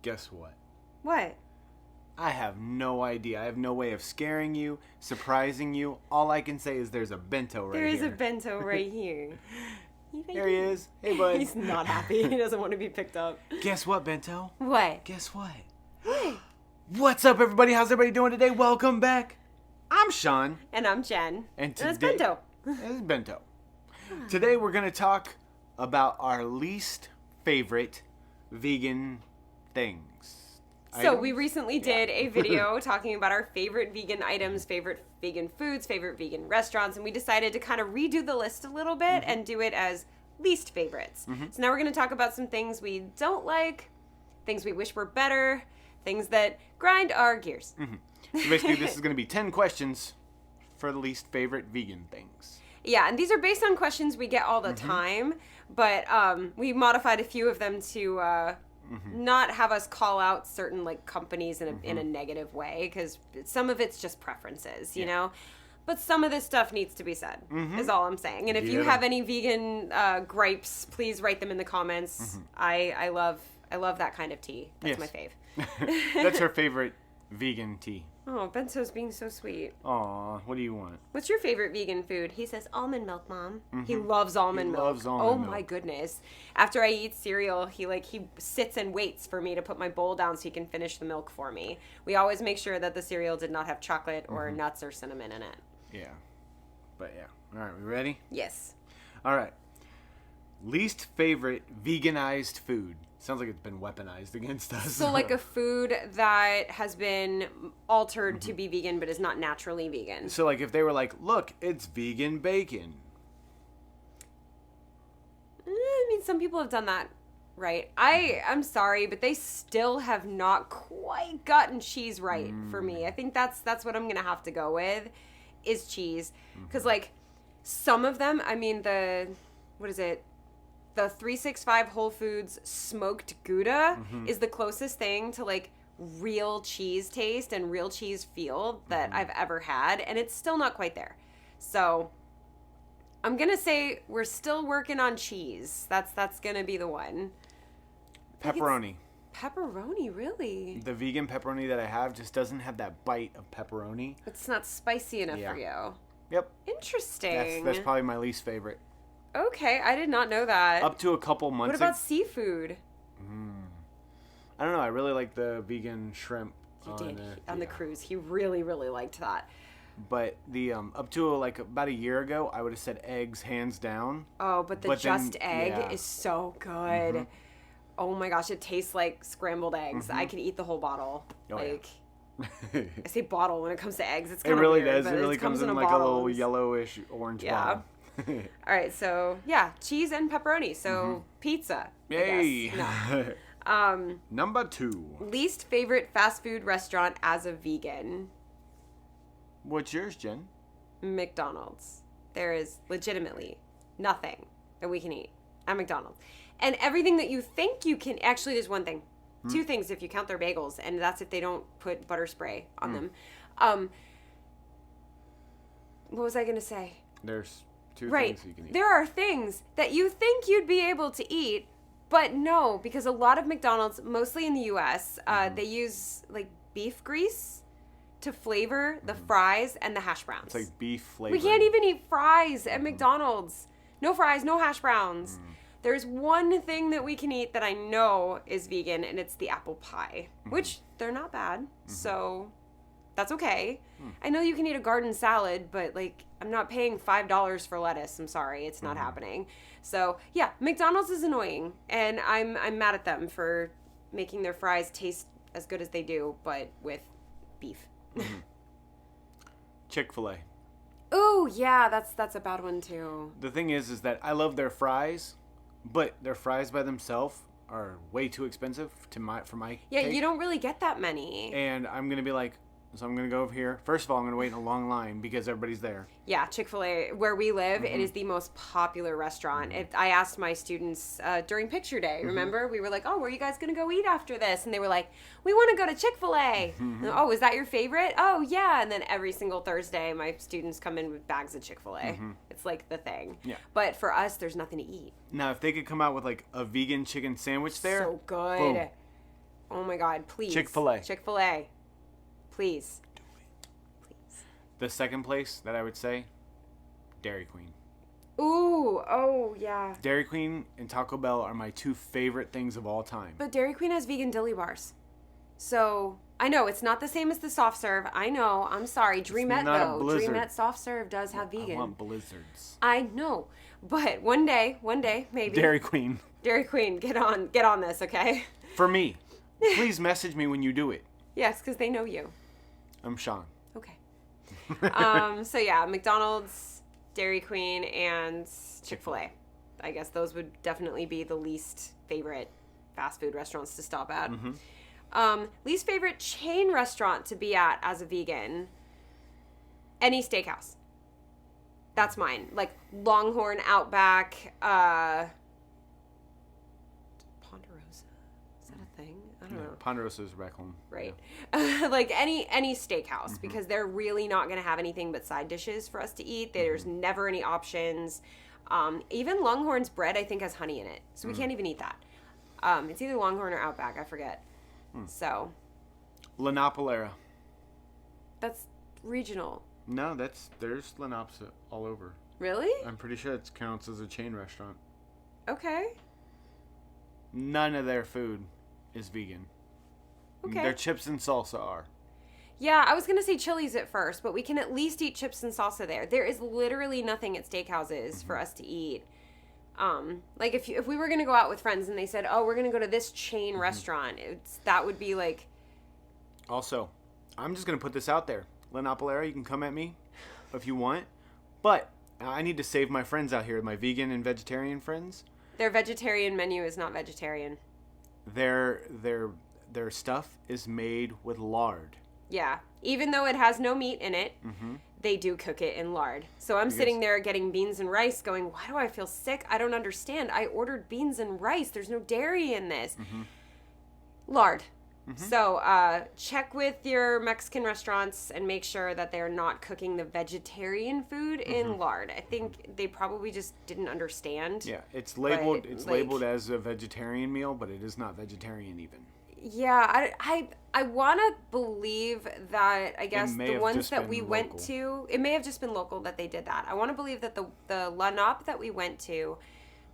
Guess what? What? I have no idea. I have no way of scaring you, surprising you. All I can say is there's a bento right here. There is a bento right here. There he is. Hey, bud. He's not happy. He doesn't want to be picked up. Guess what, bento? What? Guess what? What? What's up, everybody? How's everybody doing today? Welcome back. I'm Sean. And I'm Jen. And it's bento. It's bento. Today we're going to talk about our least favorite vegan things. So we recently did a video talking about our favorite vegan items, favorite vegan foods, favorite vegan restaurants, and we decided to kind of redo the list a little bit and do it as least favorites. So now we're going to talk about some things we don't like, things we wish were better, things that grind our gears. So basically this is going to be 10 questions for the least favorite vegan things. Yeah, and these are based on questions we get all the time, but we modified a few of them to not have us call out certain like companies in a negative way, because some of it's just preferences, you know. But some of this stuff needs to be said, is all I'm saying. And if you have any vegan gripes, please write them in the comments. I love that kind of tea. That's my fave. That's her favorite vegan tea. Oh, Bento's being so sweet. Aw, what do you want? What's your favorite vegan food? He says almond milk, Mom. He loves almond milk. Loves almond milk. My goodness. After I eat cereal, he sits and waits for me to put my bowl down so he can finish the milk for me. We always make sure that the cereal did not have chocolate or nuts or cinnamon in it. Yeah. But yeah. All right, we ready? Yes. All right. Least favorite veganized food. Sounds like it's been weaponized against us. So like a food that has been altered to be vegan but is not naturally vegan. So like if they were like, look, it's vegan bacon. I mean, some people have done that, right? I'm sorry, but they still have not quite gotten cheese right for me. I think that's what I'm going to have to go with is cheese. Because like some of them, I mean the 365 Whole Foods smoked Gouda is the closest thing to like real cheese taste and real cheese feel that I've ever had, and it's still not quite there. So I'm gonna say we're still working on cheese. That's gonna be the one. Pepperoni. Pepperoni, really? The vegan pepperoni that I have just doesn't have that bite of pepperoni. It's not spicy enough for you. Yep. Interesting. That's probably my least favorite. Okay, I did not know that. Up to a couple months ago. What about seafood? I don't know. I really like the vegan shrimp. On the cruise. He really, really liked that. But the up to like about a year ago, I would have said eggs hands down. Oh, but the egg is so good. Oh my gosh, it tastes like scrambled eggs. I could eat the whole bottle. I say bottle when it comes to eggs. It's kind of weird. It really weird, does. It really comes in like a little yellowish orange bottle. All right, so yeah, cheese and pepperoni. So pizza. Yay! No. Number 2. Least favorite fast food restaurant as a vegan. What's yours, Jen? McDonald's. There is legitimately nothing that we can eat at McDonald's, and everything that you think you can. Actually, there's one thing, 2 things if you count their bagels, and that's if they don't put butter spray on them. What was I gonna say? There's 2 things you can eat. There are things that you think you'd be able to eat, but no, because a lot of McDonald's, mostly in the U.S., they use like beef grease to flavor the fries and the hash browns. It's like beef flavor. We can't even eat fries at McDonald's. No fries, no hash browns. There's one thing that we can eat that I know is vegan, and it's the apple pie, which they're not bad. So that's okay. I know you can eat a garden salad, but like I'm not paying $5 for lettuce. I'm sorry, it's not happening. So yeah, McDonald's is annoying, and I'm mad at them for making their fries taste as good as they do, but with beef. Chick-fil-A. Oh yeah, that's a bad one too. The thing is that I love their fries, but their fries by themselves are way too expensive for my taste. You don't really get that many. And I'm gonna be like, so I'm going to go over here. First of all, I'm going to wait in a long line because everybody's there. Yeah, Chick-fil-A, where we live, it is the most popular restaurant. I asked my students during picture day, remember? We were like, oh, where are you guys going to go eat after this? And they were like, we want to go to Chick-fil-A. Oh, is that your favorite? Oh, yeah. And then every single Thursday, my students come in with bags of Chick-fil-A. It's like the thing. Yeah. But for us, there's nothing to eat. Now, if they could come out with like a vegan chicken sandwich there. So good. Boom. Oh my God, please. Chick-fil-A. Chick-fil-A. Please. Please. The second place that I would say, Dairy Queen. Ooh, oh yeah. Dairy Queen and Taco Bell are my 2 favorite things of all time. But Dairy Queen has vegan dilly bars. So, I know, it's not the same as the soft serve. I know, I'm sorry. Dreamette, not a though. Blizzard. Dreamette soft serve does have vegan. I want Blizzards. I know. But one day, maybe. Dairy Queen. Dairy Queen, get on this, okay? For me. Please message me when you do it. Yes, because they know you. I'm Sean. Okay. So yeah, McDonald's, Dairy Queen, and Chick-fil-A. I guess those would definitely be the least favorite fast food restaurants to stop at. Least favorite chain restaurant to be at as a vegan? Any steakhouse. That's mine. Like Longhorn, Outback, Ponderosa. Is that a thing? I don't know. Ponderosa's back home. Right. Like any steakhouse, because they're really not going to have anything but side dishes for us to eat. There's never any options. Even Longhorn's bread, I think, has honey in it. So we can't even eat that. It's either Longhorn or Outback. I forget. So. La Nopalera. That's regional. No, there's La Nops all over. Really? I'm pretty sure it counts as a chain restaurant. Okay. None of their food is vegan. Okay. Their chips and salsa are. Yeah, I was going to say Chili's at first, but we can at least eat chips and salsa there. There is literally nothing at steakhouses for us to eat. Like if we were going to go out with friends and they said, "Oh, we're going to go to this chain restaurant." That would be like. Also, I'm just going to put this out there. La Nopalera, you can come at me if you want, but I need to save my friends out here, my vegan and vegetarian friends. Their vegetarian menu is not vegetarian. Their stuff is made with lard. Yeah. Even though it has no meat in it, they do cook it in lard. So I'm sitting there getting beans and rice going, why do I feel sick? I don't understand. I ordered beans and rice. There's no dairy in this. Lard. So check with your Mexican restaurants and make sure that they're not cooking the vegetarian food in lard. I think they probably just didn't understand. Yeah, it's labeled labeled as a vegetarian meal, but it is not vegetarian even. Yeah, I want to believe that, I guess, the ones that we went to, it may have just been local that they did that. I want to believe that the La Nop that we went to,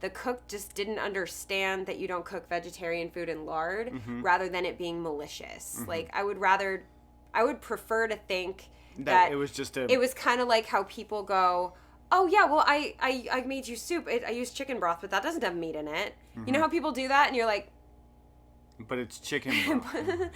the cook just didn't understand that you don't cook vegetarian food in lard rather than it being malicious. Like, I would prefer to think that it was just it was kind of like how people go, oh yeah, well I made you soup. I used chicken broth, but that doesn't have meat in it. You know how people do that and you're like, but it's chicken broth.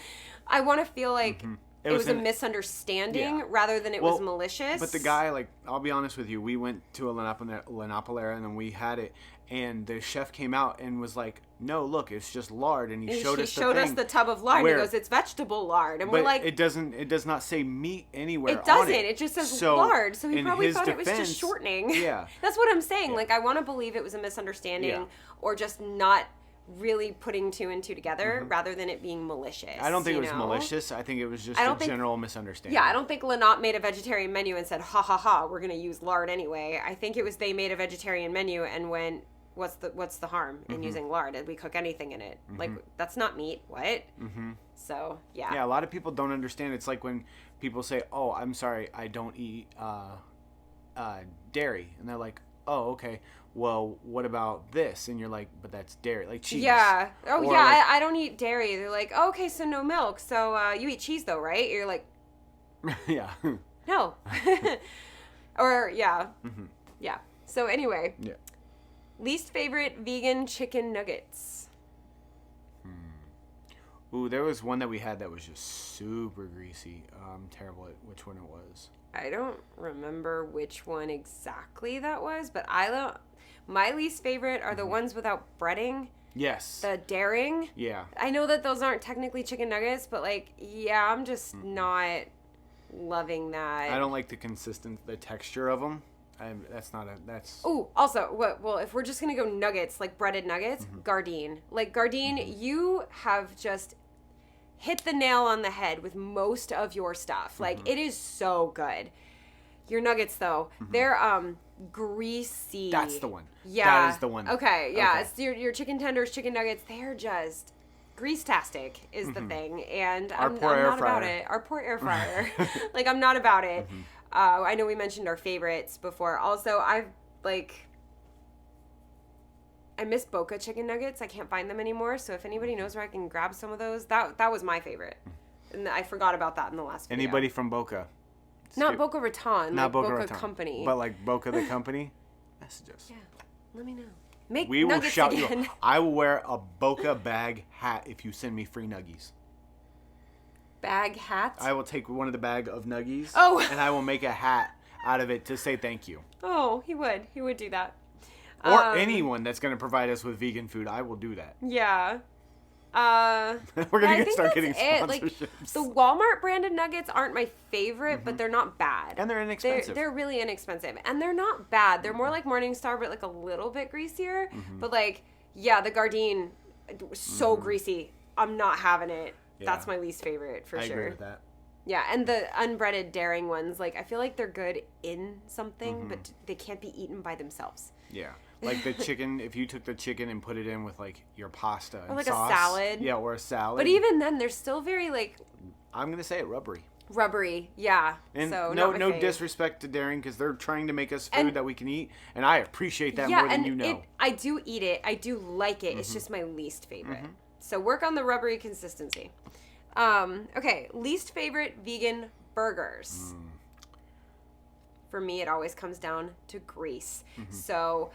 I want to feel like it was a misunderstanding rather than it was malicious. But the guy, like, I'll be honest with you, we went to a La Nopalera and then we had it, and the chef came out and was like, no, look, it's just lard, and he showed us the tub of lard, and he goes, it's vegetable lard, and we're like, it does not say meat anywhere. It doesn't. It just says lard. So he probably thought it was just shortening. Yeah, that's what I'm saying. Yeah. Like, I want to believe it was a misunderstanding or just not really putting two and two together rather than it being malicious. I don't think it was malicious. I think it was just a general misunderstanding. Yeah, I don't think La Nop made a vegetarian menu and said, ha ha ha, we're going to use lard anyway. I think it was they made a vegetarian menu and went, what's the harm in using lard? Did we cook anything in it? Like, that's not meat. What? So, yeah. Yeah, a lot of people don't understand. It's like when people say, oh, I'm sorry, I don't eat dairy. And they're like, oh, okay. Well, what about this? And you're like, but that's dairy, like cheese. Yeah. Oh, or yeah, I don't eat dairy. They're like, oh, okay, so no milk. So you eat cheese, though, right? You're like, yeah. No. Or, yeah. Yeah. So, anyway. Yeah. Least favorite vegan chicken nuggets. Ooh, there was one that we had that was just super greasy. I'm terrible at which one it was. I don't remember which one exactly that was, but my least favorite are the ones without breading. Yes. The daring. Yeah. I know that those aren't technically chicken nuggets, but like, yeah, I'm just not loving that. I don't like the texture of them. That's. Oh, also, well, if we're just gonna go nuggets, like breaded nuggets, Gardein. Like Gardein, you have just hit the nail on the head with most of your stuff. Like, it is so good. Your nuggets, though, they're greasy. That's the one. Yeah. That is the one. Okay, yeah. Okay. It's your chicken tenders, chicken nuggets, they're just Grease-tastic is the thing, and Our I'm poor air not about fryer. it. Our poor air fryer. Like, I'm not about it. I know we mentioned our favorites before. Also, I miss Boca chicken nuggets. I can't find them anymore, so if anybody knows where I can grab some of those, that was my favorite. And I forgot about that in the last video. Anybody from Boca? Not Boca Raton, Not like Boca Boca Raton. Company. But like Boca the company? Message us. Yeah, let me know. Make We will nuggets shout again. you. I will wear a Boca bag hat if you send me free nuggies. Bag hat? I will take one of the bag of nuggies. Oh. And I will make a hat out of it to say thank you. Oh, he would. He would do that. Or anyone that's going to provide us with vegan food, I will do that. Yeah. We're going to start getting sponsorships. Like, the Walmart branded nuggets aren't my favorite, but they're not bad. And they're inexpensive. They're really inexpensive. And they're not bad. They're more like Morningstar, but like a little bit greasier. But like, yeah, the Gardein, so greasy. I'm not having it. Yeah. That's my least favorite, for I sure. agree with that. Yeah, and the unbreaded Daring ones, like, I feel like they're good in something, but they can't be eaten by themselves. Yeah. Like the chicken, if you took the chicken and put it in with like your pasta and Or like sauce. a salad. Yeah, or a salad. But even then, they're still very, like, I'm going to say it rubbery. rubbery. Yeah. And so, no not my fave. disrespect to Daring because they're trying to make us food And- that we can eat. And I appreciate that Yeah, more than and you know. I do eat it. I do like it. It's just my least favorite. So work on the rubbery consistency. Okay, least favorite vegan burgers. For me, it always comes down to grease. So,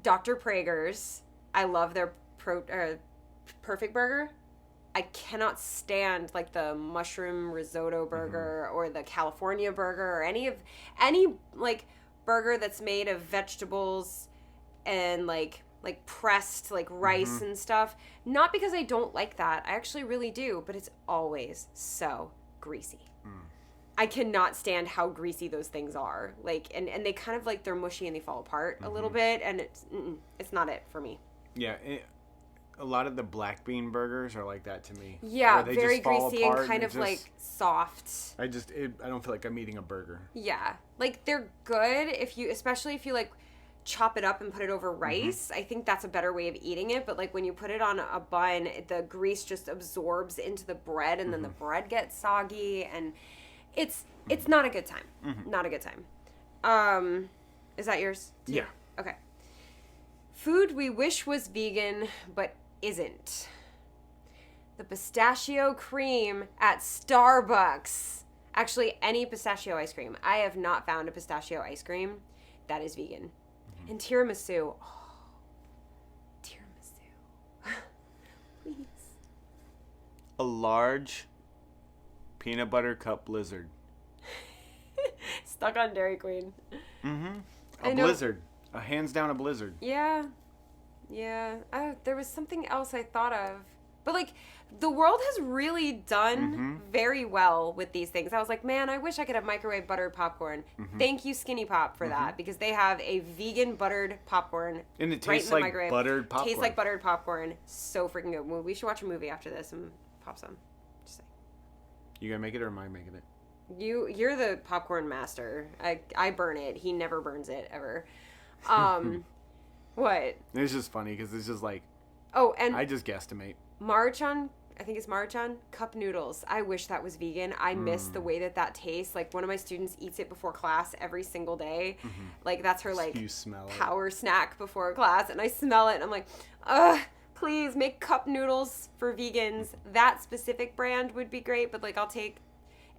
Dr. Prager's, I love their Perfect Burger. I cannot stand like the mushroom risotto burger or the California burger or any like burger that's made of vegetables and like pressed like rice and stuff. Not because I don't like that. I actually really do, but it's always so greasy. I cannot stand how greasy those things are. Like, and they kind of like, they're mushy and they fall apart a little bit, and it's not it for me. Yeah, a lot of the black bean burgers are like that to me. Yeah, where they very just fall greasy apart and kind of just- like soft. I don't feel like I'm eating a burger. Yeah, like they're good especially if you like chop it up and put it over rice. I think that's a better way of eating it. But like when you put it on a bun, the grease just absorbs into the bread, and then the bread gets soggy, and it's not a good time. Not a good time. Is that yours too? Yeah. Okay. Food we wish was vegan but isn't. The pistachio cream at Starbucks. Actually, any pistachio ice cream. I have not found a pistachio ice cream that is vegan. And tiramisu. Oh, tiramisu. Please. A large peanut butter cup blizzard. Stuck on Dairy Queen. A blizzard. A hands down a blizzard. Yeah. Yeah. There was something else I thought of. But, like, the world has really done very well with these things. I was like, man, I wish I could have microwave buttered popcorn. Thank you, Skinny Pop, for that. Because they have a vegan buttered popcorn And it right tastes in the like microwave. buttered popcorn. Tastes like buttered popcorn. So freaking good. Well, we should watch a movie after this and pop some. Just saying. You gonna make it or am I making it? You're the popcorn master. I burn it. He never burns it, ever. What? It's just funny because it's just like, Oh, and I just guesstimate. Maruchan, I think it's Maruchan, cup noodles. I wish that was vegan. I miss the way that tastes. Like, one of my students eats it before class every single day. Like, that's her, like, You smell it. power snack before class. And I smell it, and I'm like, ugh, please make cup noodles for vegans. That specific brand would be great, but, like, I'll take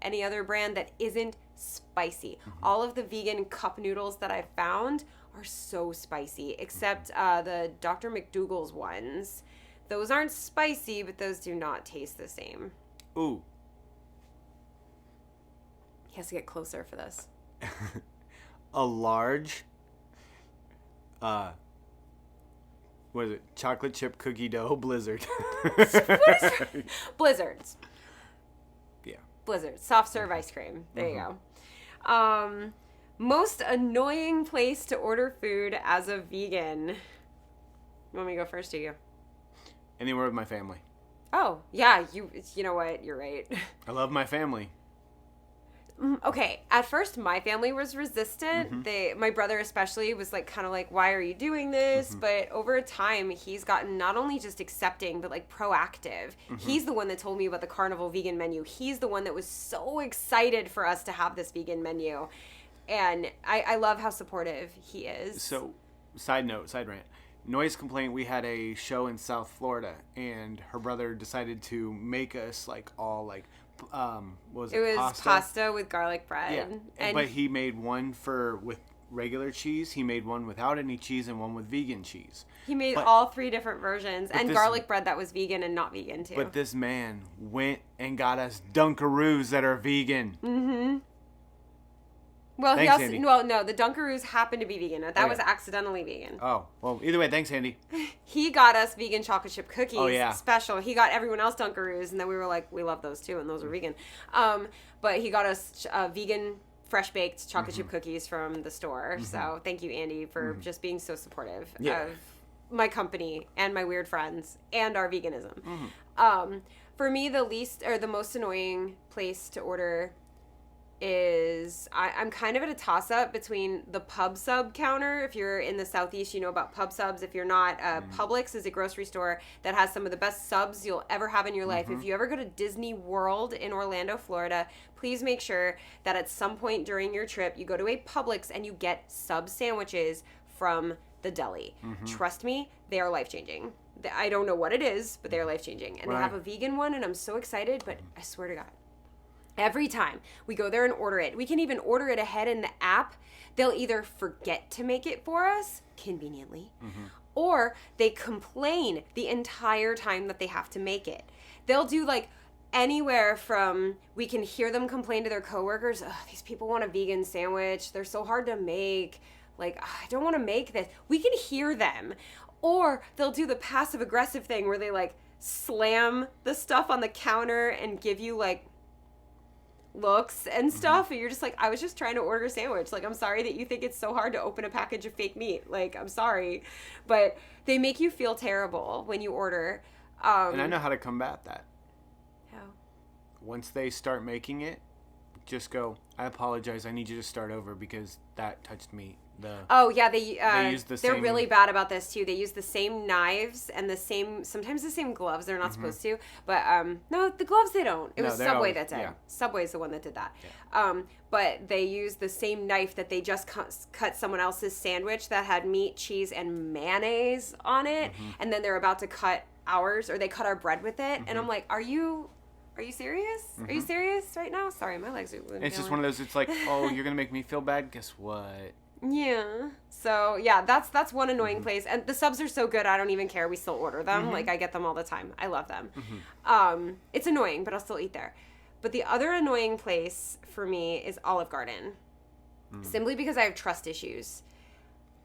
any other brand that isn't spicy. All of the vegan cup noodles that I've found are so spicy, except the Dr. McDougall's ones. Those aren't spicy, but those do not taste the same. Ooh. He has to get closer for this. A large, what is it? Chocolate chip cookie dough blizzard. Blizzards. Yeah. Blizzards. Soft serve ice cream. There you go. Most annoying place to order food as a vegan. You want me to go first, do you? Anywhere with my family. Oh, yeah. You know what? You're right. I love my family. Okay, at first my family was resistant. Mm-hmm. My brother especially was like kind of like, why are you doing this? Mm-hmm. But over time, he's gotten not only just accepting, but like proactive. Mm-hmm. He's the one that told me about the carnival vegan menu. He's the one that was so excited for us to have this vegan menu. And I love how supportive he is. So, side rant. Noise complaint. We had a show in South Florida, and her brother decided to make us like all like, what was it? It was pasta with garlic bread. Yeah, And but he made one with regular cheese. He made one without any cheese and one with vegan cheese. he made But- all 3 different versions. And this- garlic bread that was vegan and not vegan too. But this man went and got us Dunkaroos that are vegan. Well, Thanks, he also Andy. no, the Dunkaroos happened to be vegan. That was Okay. accidentally vegan. Oh, well, either way, thanks, Andy. He got us vegan chocolate chip cookies. Oh, yeah. Special. He got everyone else Dunkaroos, and then we were like, we love those too, and those are vegan. But he got us vegan fresh baked chocolate chip cookies from the store. So thank you, Andy, for just being so supportive Yeah. of my company and my weird friends and our veganism. For me, the most annoying place to order is I'm kind of at a toss-up between the pub sub counter. If you're in the Southeast, you know about pub subs. If you're not, Publix is a grocery store that has some of the best subs you'll ever have in your life. If you ever go to Disney World in Orlando, Florida, please make sure that at some point during your trip, you go to a Publix and you get sub sandwiches from the deli. Trust me, they are life-changing. I don't know what it is, but they are life-changing. And they Right. have a vegan one, and I'm so excited, but I swear to God, every time we go there and order it, we can even order it ahead in the app. They'll either forget to make it for us, conveniently, or they complain the entire time that they have to make it. They'll do like anywhere from, we can hear them complain to their coworkers, these people want a vegan sandwich. They're so hard to make. Like, I don't want to make this. We can hear them. Or they'll do the passive aggressive thing where they like slam the stuff on the counter and give you like looks and stuff, and you're just like, I was just trying to order a sandwich. Like, I'm sorry that you think it's so hard to open a package of fake meat. Like, I'm sorry, but they make you feel terrible when you order. And I know how to combat that. How? Once they start making it, just go, I apologize, I need you to start over because that touched me. Oh yeah, they use the they're same- really bad about this too. They use the same knives and sometimes the same gloves. They're not supposed to, but no, the gloves they don't. It No, was they're Subway always- that did. yeah. Subway's the one that did that. But they use the same knife that they just cut someone else's sandwich that had meat, cheese, and mayonnaise on it, and then they're about to cut ours, or they cut our bread with it, and I'm like, Are you serious? Are you serious right now? Sorry, my legs are. It's just one of those, it's like, oh, you're going to make me feel bad? Guess what? Yeah. So yeah, that's one annoying place, and the subs are so good. I don't even care. We still order them. Like, I get them all the time. I love them. It's annoying, but I'll still eat there. But the other annoying place for me is Olive Garden, simply because I have trust issues.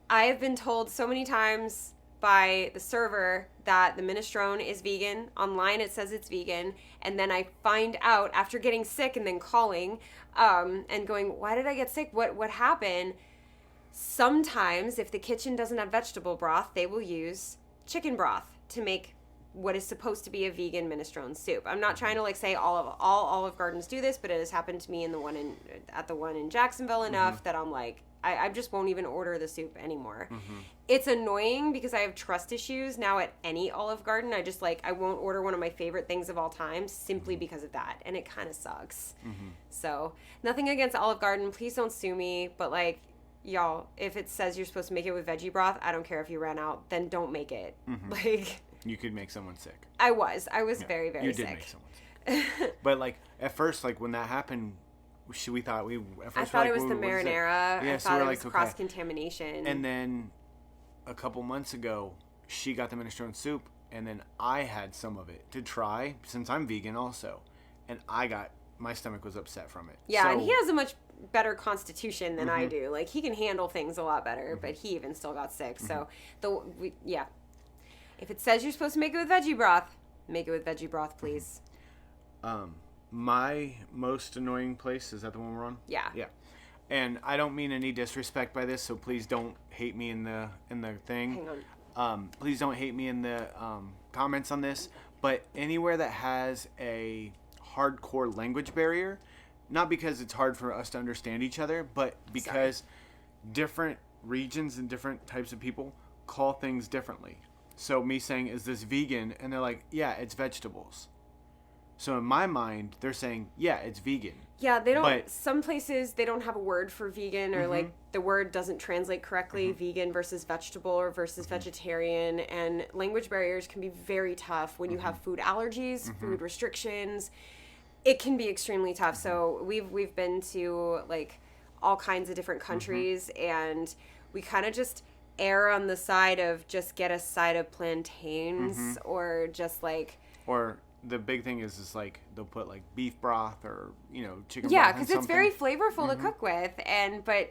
I have been told so many times by the server that the minestrone is vegan. Online it says it's vegan, and then I find out after getting sick and then calling and going, why did I get sick? What happened? Sometimes, if the kitchen doesn't have vegetable broth, they will use chicken broth to make what is supposed to be a vegan minestrone soup. I'm not trying to like say all Olive Gardens do this, but it has happened to me at the one in Jacksonville enough that I'm like, I just won't even order the soup anymore. It's annoying because I have trust issues now at any Olive Garden. I won't order one of my favorite things of all time simply because of that, and it kind of sucks. So nothing against Olive Garden. Please don't sue me, but like, y'all, if it says you're supposed to make it with veggie broth, I don't care if you ran out, then don't make it. Like, You could make someone sick. I was very, very You sick. did make someone sick. But like, at first, like when that happened, we thought I thought it was the marinara. Yeah, I so thought we're it was like, okay. cross-contamination. And then a couple months ago, she got the minestrone soup, and then I had some of it to try, since I'm vegan also. And my stomach was upset from it. Yeah, So- and he has a much better constitution than I do. Like, he can handle things a lot better, but he even still got sick. So, if it says you're supposed to make it with veggie broth, make it with veggie broth, please. My most annoying place, is that the one we're on? Yeah. Yeah. And I don't mean any disrespect by this, so please don't hate me in the thing. Hang on. Please don't hate me in the comments on this. But anywhere that has a hardcore language barrier, not because it's hard for us to understand each other, but because different regions and different types of people call things differently. So me saying, is this vegan? And they're like, yeah, it's vegetables. So in my mind, they're saying, yeah, it's vegan. Yeah, they don't, some places they don't have a word for vegan, or like the word doesn't translate correctly, vegan versus vegetable or versus vegetarian, and language barriers can be very tough when you have food allergies, food restrictions. It can be extremely tough. So we've been to like all kinds of different countries, and we kind of just err on the side of just get a side of plantains, or just like... Or... The big thing is like they'll put like beef broth or chicken broth. Yeah, because it's very flavorful to cook with, but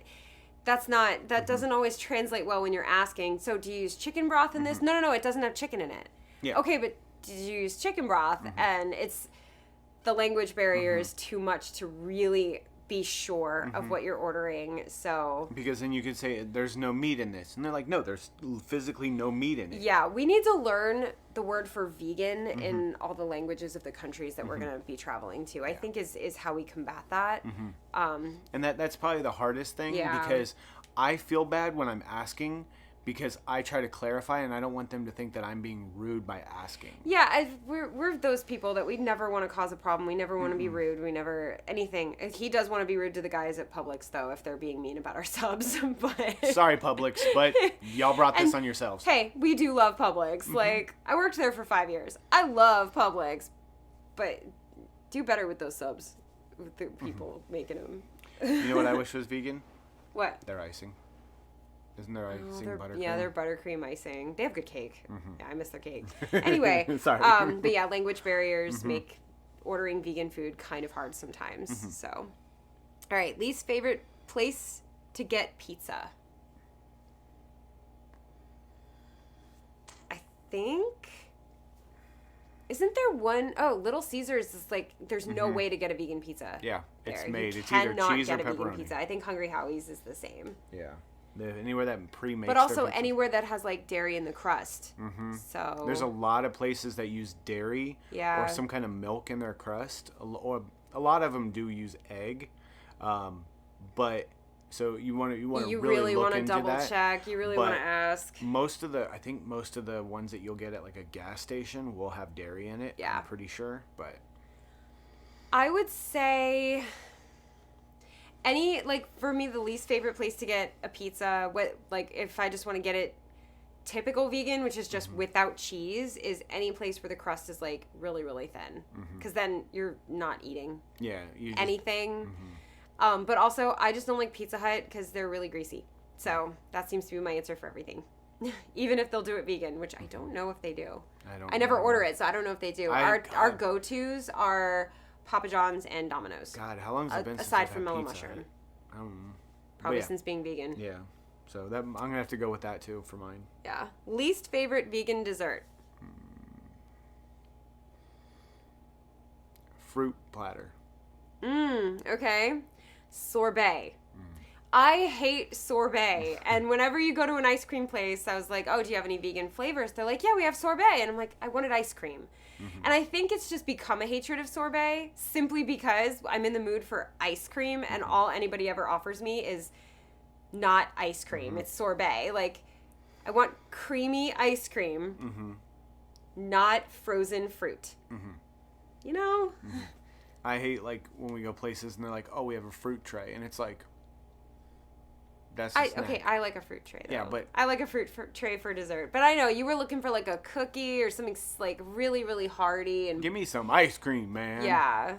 that doesn't always translate well when you're asking. So do you use chicken broth in this? No, it doesn't have chicken in it. Yeah. Okay, but did you use chicken broth? And it's the language barrier is too much to really be sure of what you're ordering. So because then you could say there's no meat in this, and they're like, no, there's physically no meat in it. Yeah, we need to learn the word for vegan in all the languages of the countries that we're going to be traveling to. I think is how we combat that. And that's probably the hardest thing, because I feel bad when I'm asking, because I try to clarify, and I don't want them to think that I'm being rude by asking. Yeah, we're those people that we never want to cause a problem. We never want to be rude. We never anything. He does want to be rude to the guys at Publix, though, if they're being mean about our subs. But sorry, Publix, but y'all brought this on yourselves. Hey, we do love Publix. Like, I worked there for 5 years. I love Publix, but do better with those subs, with the people making them. You know what I wish was vegan? What? Their icing. Isn't there icing buttercream? Yeah, they're buttercream icing. They have good cake. Yeah, I miss their cake. Anyway, sorry. But yeah, language barriers make ordering vegan food kind of hard sometimes. So, all right, least favorite place to get pizza. I think, isn't there one? Oh, Little Caesars is like, there's no way to get a vegan pizza. Yeah, it's there. made. You It's either cheese or cannot get a vegan pepperoni. pizza. I think Hungry Howie's is the same. Yeah. Anywhere that pre-makes. But also anywhere that has like dairy in the crust. So there's a lot of places that use dairy or some kind of milk in their crust. Or a lot of them do use egg. But so you want to really want to into double that. check. You really want to ask. I think most of the ones that you'll get at like a gas station will have dairy in it. Yeah. I'm pretty sure, but I would say for me, the least favorite place to get a pizza, if I just want to get it typical vegan, which is just without cheese, is any place where the crust is like really, really thin. Because then you're not eating anything. But also, I just don't like Pizza Hut because they're really greasy. So that seems to be my answer for everything. Even if they'll do it vegan, which I don't know if they do. I never order it, so I don't know if they do. Our go-tos are Papa John's and Domino's. God, how long has it been since aside from Mellow Mushroom? Probably yeah. since being vegan. Yeah. So I'm going to have to go with that too for mine. Yeah. Least favorite vegan dessert? Fruit platter. Okay. Sorbet. I hate sorbet. And whenever you go to an ice cream place, I was like, oh, do you have any vegan flavors? They're like, yeah, we have sorbet. And I'm like, I wanted ice cream. And I think it's just become a hatred of sorbet simply because I'm in the mood for ice cream and all anybody ever offers me is not ice cream. It's sorbet. Like, I want creamy ice cream, not frozen fruit. You know? I hate, like, when we go places and they're like, oh, we have a fruit tray. And it's like, that's a snack. Okay, I like a fruit tray, though. Yeah, but I like a tray for dessert. But I know, you were looking for, like, a cookie or something, like, really, really hearty. And give me some ice cream, man. Yeah.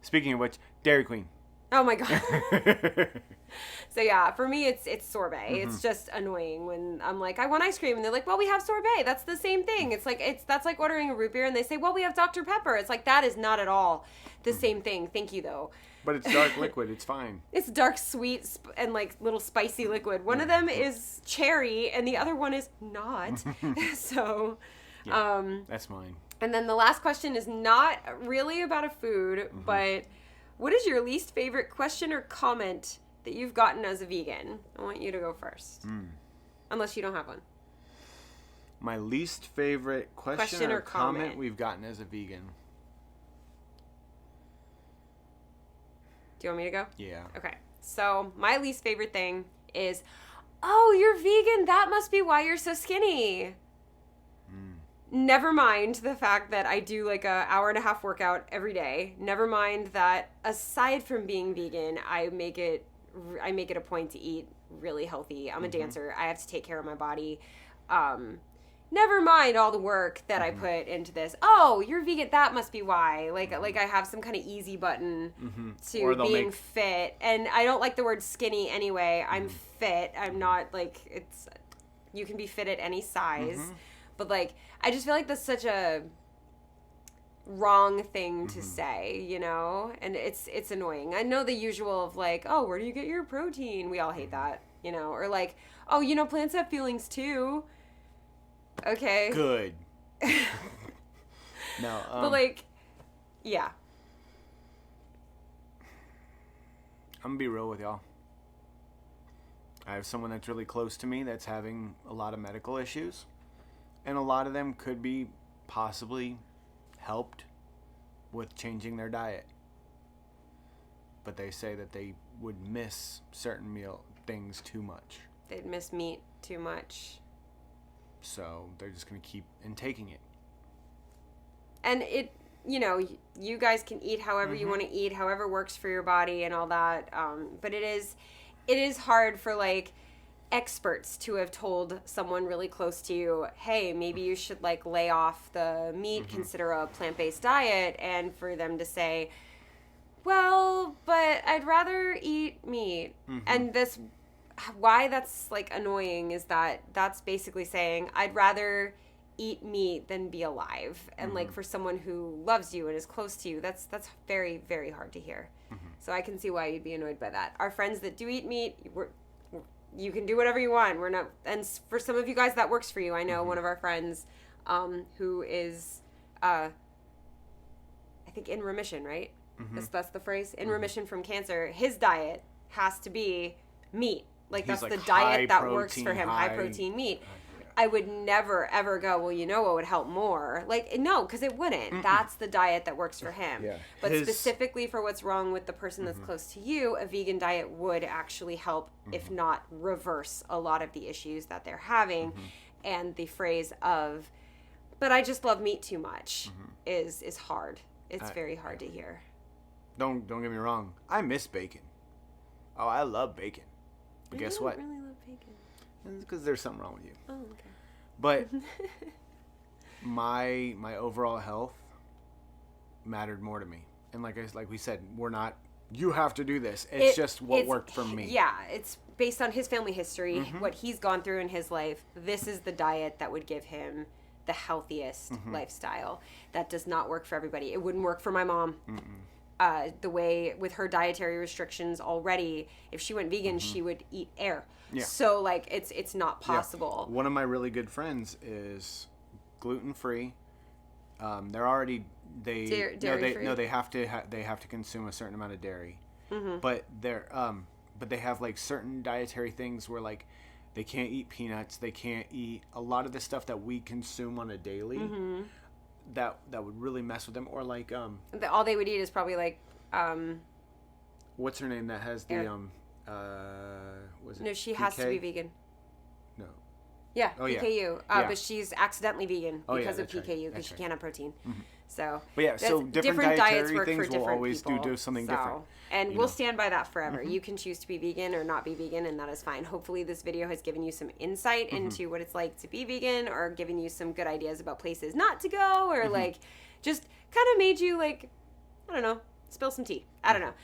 Speaking of which, Dairy Queen. Oh, my God. So, yeah, for me, it's sorbet. It's just annoying when I'm like, I want ice cream. And they're like, well, we have sorbet. That's the same thing. It's like, that's like ordering a root beer. And they say, well, we have Dr. Pepper. It's like, that is not at all the same thing. Thank you, though. But it's dark liquid. It's fine. It's dark, sweet, and like little spicy liquid. One of them is cherry, and the other one is not. So, yeah, that's mine. And then the last question is not really about a food, but what is your least favorite question or comment that you've gotten as a vegan? I want you to go first, unless you don't have one. My least favorite question or comment we've gotten as a vegan. Do you want me to go? Yeah. Okay. So my least favorite thing is, oh, you're vegan. That must be why you're so skinny. Never mind the fact that I do like a hour and a half workout every day. Never mind that aside from being vegan, I make it a point to eat really healthy. I'm a dancer. I have to take care of my body. Never mind all the work that I put into this. Oh, you're vegan. That must be why. Like I have some kind of easy button to being fit. And I don't like the word skinny anyway. I'm fit. I'm not like you can be fit at any size. But like, I just feel like that's such a wrong thing to say, you know? And it's annoying. I know the usual of like, oh, where do you get your protein? We all hate that, you know? Or like, oh, you know, plants have feelings too. Okay. Good. No. But like, yeah. I'm gonna be real with y'all. I have someone that's really close to me that's having a lot of medical issues. And a lot of them could be possibly helped with changing their diet. But they say that they would miss certain meal things too much. They'd miss meat too much. So they're just going to keep intaking it. And it, you know, you guys can eat however you want to eat, however works for your body and all that. But it is hard for like experts to have told someone really close to you, hey, maybe you should like lay off the meat, consider a plant-based diet, and for them to say, well, but I'd rather eat meat. And this, why that's like annoying is that that's basically saying I'd rather eat meat than be alive. And like for someone who loves you and is close to you, that's very, very hard to hear. So I can see why you'd be annoyed by that. Our friends that do eat meat, you can do whatever you want. We're not, and for some of you guys that works for you. I know one of our friends, who is, I think in remission, right? That's the phrase. In remission from cancer. His diet has to be meat. Like that's the diet that works for him. High protein meat. I would never ever go, well, you know what would help more? Like, no, because it wouldn't. That's the diet that works for him. Yeah. But specifically for what's wrong with the person that's close to you, a vegan diet would actually help, if not reverse, a lot of the issues that they're having. And the phrase of, but I just love meat too much is hard. It's very hard to hear. Don't get me wrong. I miss bacon. Oh, I love bacon. But guess what? I don't really love bacon. It's because there's something wrong with you. Oh, okay. But my overall health mattered more to me. And like we said, we're not, you have to do this. It's just what worked for me. Yeah, it's based on his family history, what he's gone through in his life. This is the diet that would give him the healthiest lifestyle. That does not work for everybody. It wouldn't work for my mom. The way with her dietary restrictions already, if she went vegan, she would eat air. Yeah. So like it's not possible. Yeah. One of my really good friends is gluten free. They're already dairy free. They have to consume a certain amount of dairy. But they have like certain dietary things where like they can't eat peanuts, they can't eat a lot of the stuff that we consume on a daily. That would really mess with them. Or like all they would eat is probably like what's her name that has the was it no, she PK? has to be vegan. No. Yeah, oh, PKU. Yeah. But she's accidentally vegan because of PKU because she right. can't have protein. So, but yeah, so different diets dietary work things for different will always people. do something different. And we'll stand by that forever. You can choose to be vegan or not be vegan, and that is fine. Hopefully this video has given you some insight into what it's like to be vegan, or given you some good ideas about places not to go, or like just kind of made you like, I don't know, spill some tea. I don't know.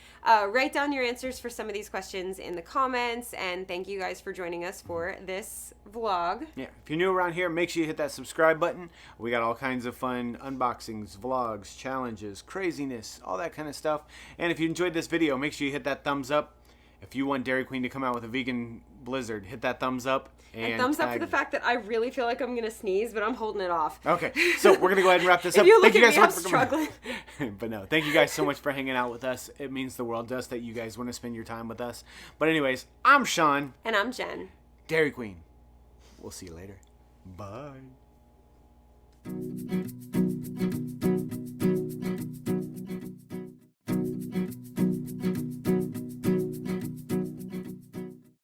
Write down your answers for some of these questions in the comments, and thank you guys for joining us for this vlog. Yeah, if you're new around here, make sure you hit that subscribe button. We got all kinds of fun unboxings, vlogs, challenges, craziness, all that kind of stuff. And if you enjoyed this video, make sure you hit that thumbs up. If you want Dairy Queen to come out with a vegan blizzard, hit that thumbs up. And thumbs up for the fact that I really feel like I'm going to sneeze, but I'm holding it off. Okay, so we're going to go ahead and wrap this up. If you look at me, I'm struggling. But no, thank you guys so much for hanging out with us. It means the world to us that you guys want to spend your time with us. But anyways, I'm Sean. And I'm Jen. Dairy Queen. We'll see you later. Bye.